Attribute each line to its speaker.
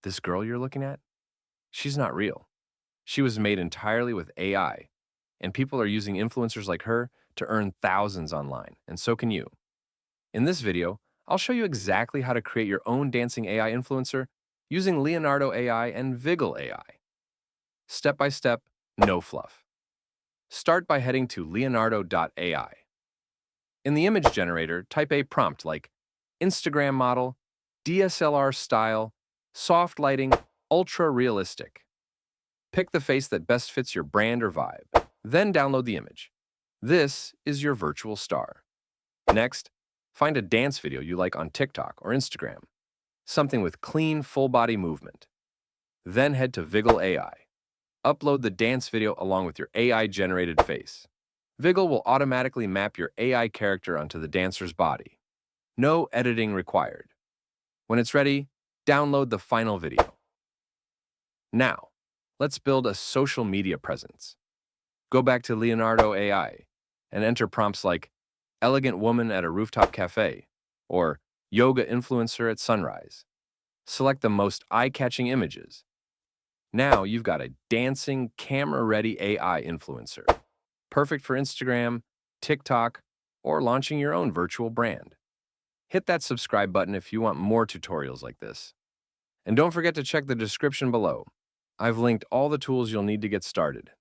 Speaker 1: This girl you're looking at? She's not real. She was made entirely with AI, and people are using influencers like her to earn thousands online, and so can you. In this video, I'll show you exactly how to create your own dancing AI influencer using Leonardo AI and Viggle AI. Step by step, no fluff. Start by heading to leonardo.ai. In the image generator, type a prompt like Instagram model, DSLR style, soft lighting, ultra realistic. Pick the face that best fits your brand or vibe. Then download the image. This is your virtual star. Next, find a dance video you like on TikTok or Instagram, something with clean, full-body movement. Then head to Viggle AI. Upload the dance video along with your AI-generated face. Viggle will automatically map your AI character onto the dancer's body. No editing required. When it's ready, download the final video. Now, let's build a social media presence. Go back to Leonardo AI and enter prompts like elegant woman at a rooftop cafe or yoga influencer at sunrise. Select the most eye-catching images. Now you've got a dancing, camera-ready AI influencer, perfect for Instagram, TikTok, or launching your own virtual brand. Hit that subscribe button if you want more tutorials like this. And don't forget to check the description below. I've linked all the tools you'll need to get started.